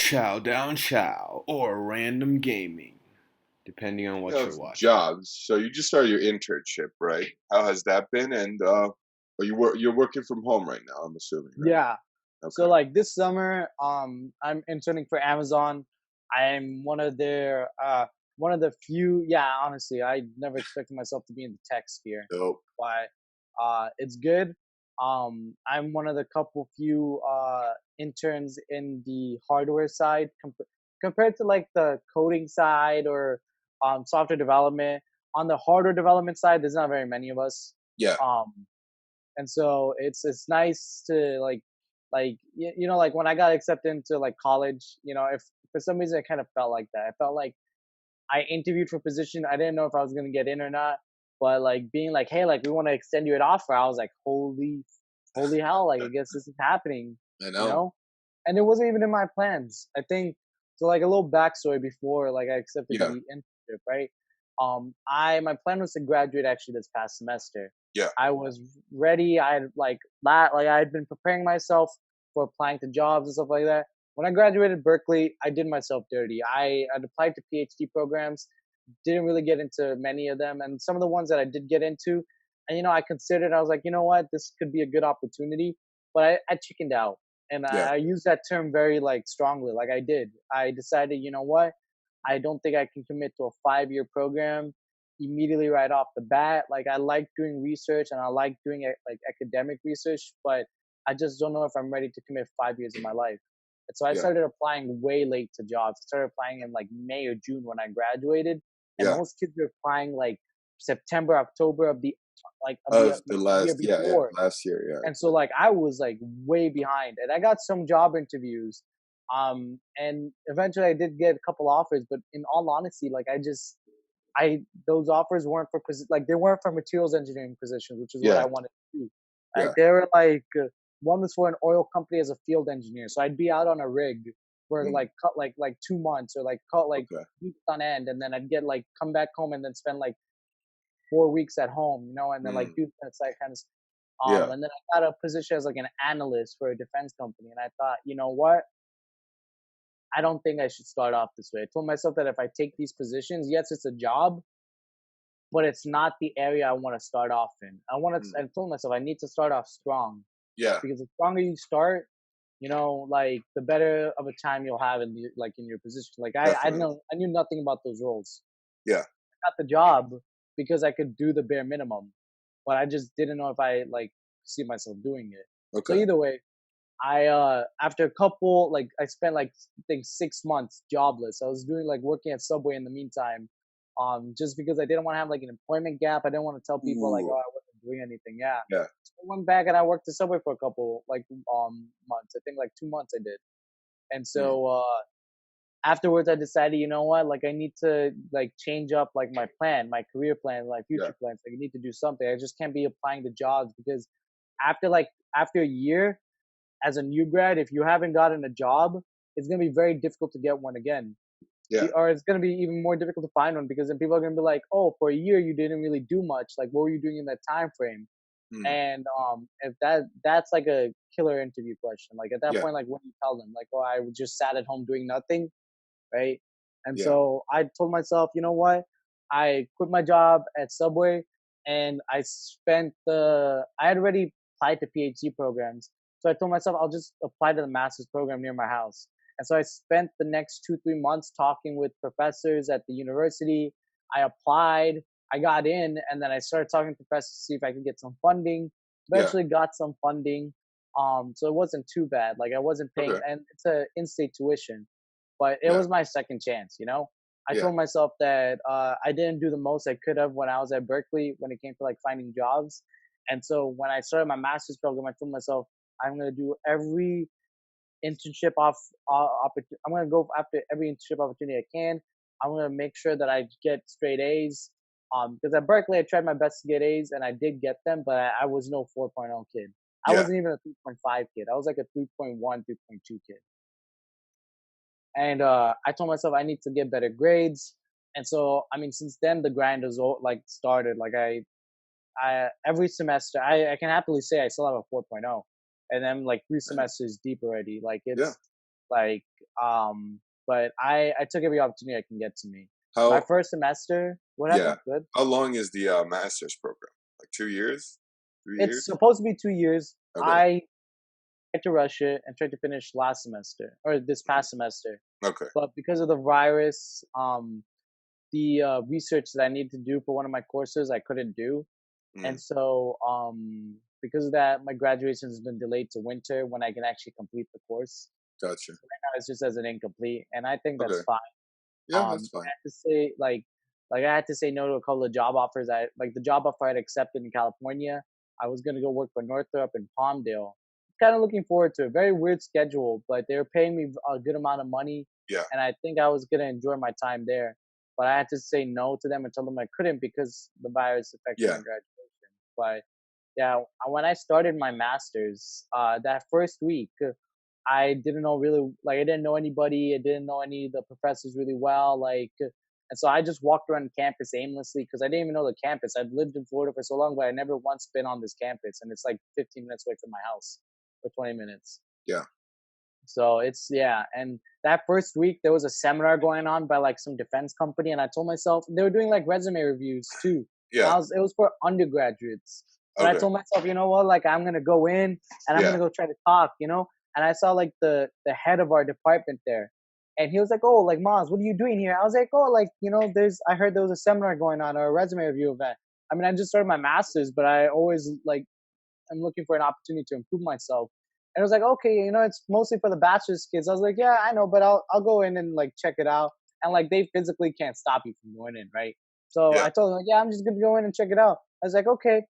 Chow Down Chow or Random Gaming, depending on what Of you're watching. jobs. So you just started your internship, right? How has that been? And are you're working from home right now, I'm assuming, right? Yeah. So Okay. like this summer, I'm interning for Amazon. I'm one of the few. Yeah, honestly, I never expected myself to be in the tech sphere, Dope. but it's good. I'm one of the couple few interns in the hardware side compared to like the coding side or software development. On the hardware development side, there's not very many of us. Yeah. Um, and so it's nice to like when I got accepted into like college, if for some reason I kind of felt like that. I felt like I interviewed for a position, I didn't know if I was gonna get in or not, but like being like, hey, like we want to extend you an offer, I was like, holy hell, like I guess this is happening, I you know. know and it wasn't even in my plans, I think. So like a little backstory before like I accepted Yeah. the internship, right? I my plan was to graduate actually this past semester. Yeah. I was ready. I had like that, like I had been preparing myself for applying to jobs and stuff like that. When I graduated Berkeley, I did myself dirty. I had applied to PhD programs, didn't really get into many of them, and some of the ones that I did get into, and I considered. I was like, you know what, this could be a good opportunity, but I chickened out, and Yeah. I use that term very like strongly. Like I did, I decided, you know what, I don't think I can commit to a 5-year program immediately right off the bat. Like I like doing research and I like doing like academic research, but I just don't know if I'm ready to commit 5 years of my life. And so I Yeah. started applying way late to jobs. I started applying in like May or June when I graduated, and Yeah. most kids were applying like September, October of the like of the Of the year last, yeah, yeah, before. last year, yeah. And so like I was like way behind, and I got some job interviews, and eventually I did get a couple offers, but in all honesty, like I those offers weren't for like they weren't for materials engineering positions, which is what Yeah. I wanted to do. Yeah. They were like one was for an oil company as a field engineer, so I'd be out on a rig for Mm, like cut like 2 months or like cut like okay. weeks on end, and then I'd get like come back home and then spend like 4 weeks at home, and then like Mm, do that side kind of. yeah. And then I got a position as like an analyst for a defense company, and I thought, you know what, I don't think I should start off this way. I told myself that if I take these positions, yes, it's a job, but it's not the area I want to start off in. Mm, I told myself I need to start off strong, yeah. because the stronger you start, like the better of a time you'll have in your position. Like Definitely. I knew nothing about those roles. Yeah. I got the job because I could do the bare minimum, but I just didn't know if I like see myself doing it. So Okay. either way, I after a couple like I spent like I think 6 months jobless. I was doing like working at Subway in the meantime, just because I didn't want to have like an employment gap. I didn't want to tell people like, Ooh. oh, I wasn't doing anything. Yeah, Yeah. so I went back and I worked at Subway for a couple like months. I think like 2 months I did, and Mm, so afterwards I decided, you know what, like I need to like change up like my plan, my career plan, like yeah. future plans. Like I need to do something. I just can't be applying to jobs because after a year as a new grad, if you haven't gotten a job, it's going to be very difficult to get one again. Yeah. Or it's going to be even more difficult to find one, because then people are going to be like, oh, for a year you didn't really do much. Like, what were you doing in that time frame? Mm, And if that's like a killer interview question. Like at that yeah. point, like what do you tell them? Like, oh, I just sat at home doing nothing, right? And Yeah. so I told myself, you know what? I quit my job at Subway, and I had already applied to PhD programs. So I told myself I'll just apply to the master's program near my house. And so I spent the next 2, 3 months talking with professors at the university. I applied, I got in, and then I started talking to professors to see if I could get some funding. Yeah. Eventually got some funding. So it wasn't too bad. Like I wasn't paying, Okay. and it's a in-state tuition, but it Yeah. was my second chance. I Yeah. told myself that I didn't do the most I could have when I was at Berkeley when it came to like finding jobs. And so when I started my master's program, I told myself I'm gonna do every internship I'm gonna go after every internship opportunity I can. I'm gonna make sure that I get straight A's. Because at Berkeley I tried my best to get A's and I did get them, but I was no 4.0 kid. I Yeah. wasn't even a 3.5 kid. I was like a 3.1, 3.2 kid. And I told myself I need to get better grades. And so, I mean, since then the grind has like started. Like I every semester, I can happily say I still have a 4.0, and I'm like three Nice. semesters deep already. Like Yeah. Like, but I took every opportunity I can get to me. My How first semester, what yeah. happened? Good. How long is the master's program? Like 2 years? 3 years? It's supposed to be 2 years. Okay. I tried to rush it and tried to finish last semester or this Mhm. past semester, Okay. but because of the virus, the research that I needed to do for one of my courses, I couldn't do. And Mm, so, because of that, my graduation has been delayed to winter when I can actually complete the course. gotcha. So right now it's just as an incomplete, and I think that's Okay. fine. Yeah, that's I fine. had to say I had to say no to a couple of job offers. I like the job offer I'd accepted in California. I was gonna go work for Northrop in Palmdale. Kind of looking forward to it. Very weird schedule, but they were paying me a good amount of money, Yeah. and I think I was gonna enjoy my time there. But I had to say no to them and tell them I couldn't because the virus affected my Yeah. graduation. But yeah, when I started my masters, that first week, I didn't know really, like, I didn't know anybody. I didn't know any of the professors really well. And so I just walked around campus aimlessly because I didn't even know the campus. I'd lived in Florida for so long, but I never once been on this campus. And it's like 15 minutes away from my house or 20 minutes. Yeah. So yeah. And that first week, there was a seminar going on by like some defense company. And I told myself, they were doing like resume reviews too. Yeah. It was for undergraduates. But I Okay. told myself, you know what, like I'm gonna go in and I'm Yeah. gonna go try to talk, And I saw like the head of our department there, and he was like, "Oh, like Maz, what are you doing here?" I was like, "Oh, like I heard there was a seminar going on or a resume review event. I mean, I just started my master's, but I always like I'm looking for an opportunity to improve myself." And I was like, "Okay, it's mostly for the bachelor's kids." I was like, "Yeah, I know, but I'll go in and like check it out." And like they physically can't stop you from going in, right? So Yeah. I told him, like, "Yeah, I'm just gonna go in and check it out." I was like, "Okay,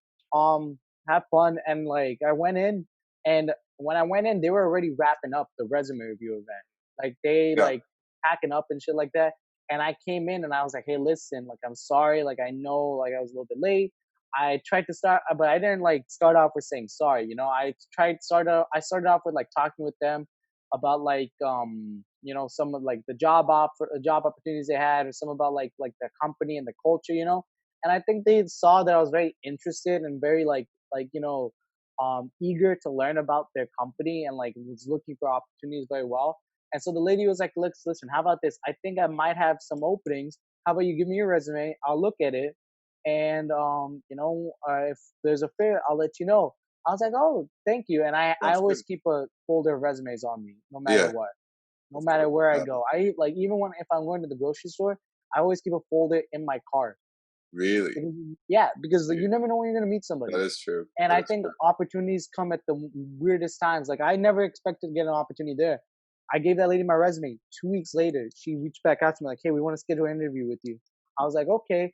have fun." And like I went in, and when I went in, they were already wrapping up the resume review event. Like they Yeah. like packing up and shit like that. And I came in and I was like, "Hey, listen, like I'm sorry, like I know like I was a little bit late. I tried to start, but I didn't like start off with saying sorry. I started off with like talking with them about like some of like the job opportunities they had, or some about like the company and the culture, And I think they saw that I was very interested and very eager to learn about their company and like was looking for opportunities very well. And so the lady was like, listen, how about this? I think I might have some openings. How about you give me your resume? I'll look at it, and if there's a fit, I'll let you know. I was like, oh, thank you. And I Sounds good. always keep a folder of resumes on me, no matter Yeah. what, no Of matter course. where I Yeah. go. I like even when if I'm going to the grocery store, I always keep a folder in my car. Really? Because, yeah, because Yeah. you never know when you're gonna meet That somebody. is true. And That I is think true. opportunities come at the weirdest times. Like I never expected to get an opportunity there. I gave that lady my resume. 2 weeks later, she reached back out to me like, "Hey, we want to schedule an interview with you." I was like, "Okay."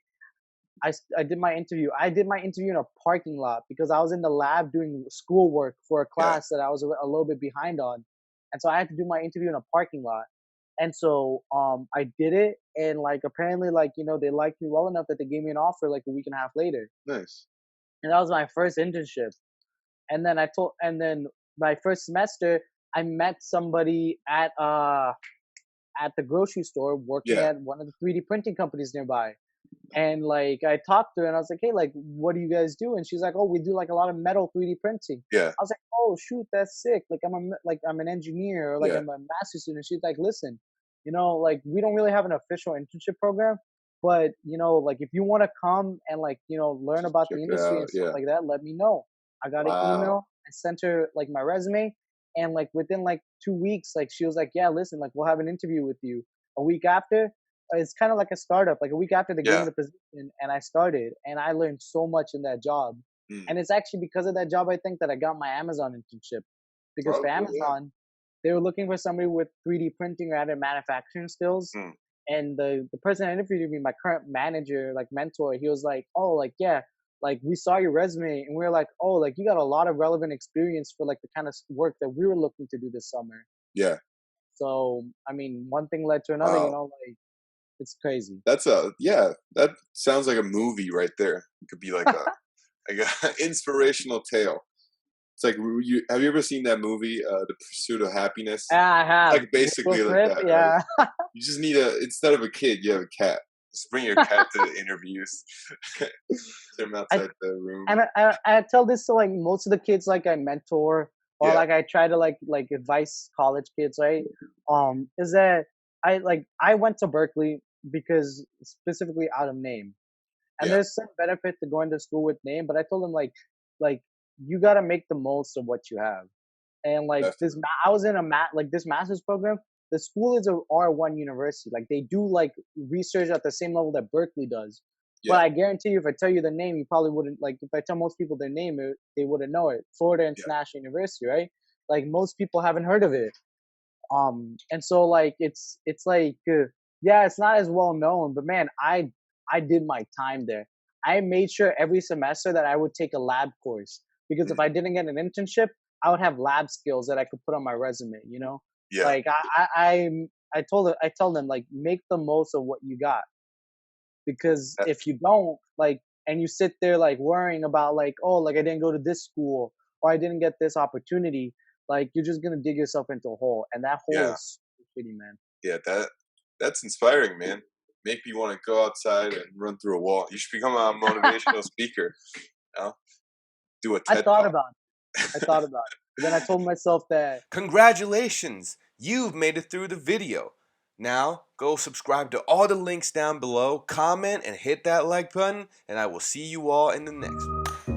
I did my interview. I did my interview in a parking lot because I was in the lab doing schoolwork for a Yeah. class that I was a little bit behind on, and so I had to do my interview in a parking lot. And so I did it, and like apparently they liked me well enough that they gave me an offer like a week and a half later, Nice. and that was my first internship. And then my first semester, I met somebody at the grocery store working Yeah. at one of the 3D printing companies nearby. And like I talked to her and I was like, "Hey, like what do you guys do?" And she's like, "Oh, we do like a lot of metal 3D printing." Yeah. I was like, "Oh shoot, that's sick. Like I'm an engineer, or like Yeah. I'm a master's student." She's like, "Listen, like we don't really have an official internship program, but like if you want to come and like, learn about Check the it industry out. and stuff Yeah. like that, let me know." I got an Wow. email. I sent her like my resume, and like within like 2 weeks, like she was like, "Yeah, listen, like we'll have an interview with you." A week after, it's kind of like a startup. Like a week after, they gave me Yeah. the position, and I started, and I learned so much in that job. Mm. And it's actually because of that job, I think, that I got my Amazon internship. Because for Probably. Yeah. Amazon, they were looking for somebody with 3D printing or other manufacturing skills. Mm. And the person that interviewed me, my current manager, like mentor, he was like, "Oh, like yeah, like we saw your resume, and we were like, oh, like you got a lot of relevant experience for like the kind of work that we were looking to do this summer." Yeah. So I mean, one thing led to another. Wow. Like it's crazy. That's yeah. That sounds like a movie right there. It could be like a inspirational tale. It's like have you ever seen that movie, The Pursuit of Happiness? Yeah, I It's have. like With Will basically like Smith, that, right? yeah. You just need instead of a kid, you have a cat. Just bring your cat to the interviews. Sit him I outside the room. and I tell this to like most of the kids like I mentor or Yeah. like I try to like advise college kids, right? Is that I went to Berkeley because specifically out of name, and Yeah. there's some benefit to going to school with name, but I told them like you got to make the most of what you have. And like Definitely. I was in a this master's program. The school is a R1 university. Like they do like research at the same level that Berkeley does. But Yeah. I guarantee you, if I tell you the name, you probably wouldn't like. If I tell most people their name, they wouldn't know it. Florida Yeah. International University, right? Like most people haven't heard of it. And so like it's like yeah, it's not as well known, but man, I did my time there. I made sure every semester that I would take a lab course because if Mm. I didn't get an internship, I would have lab skills that I could put on my resume. You know, Yeah. like I tell them like make the most of what you got, because That- if you don't like and you sit there like worrying about like, oh, like I didn't go to this school or I didn't get this opportunity, like you're just gonna dig yourself into a hole, and that hole Yeah. is super shitty, man. Yeah. That's inspiring, man. Make me want to go outside and run through a wall. You should become a motivational speaker. You know? Do a I TED thought talk. about I thought about it. But then I told myself that Congratulations! You've made it through the video. Now, go subscribe to all the links down below, comment, and hit that like button, and I will see you all in the next one.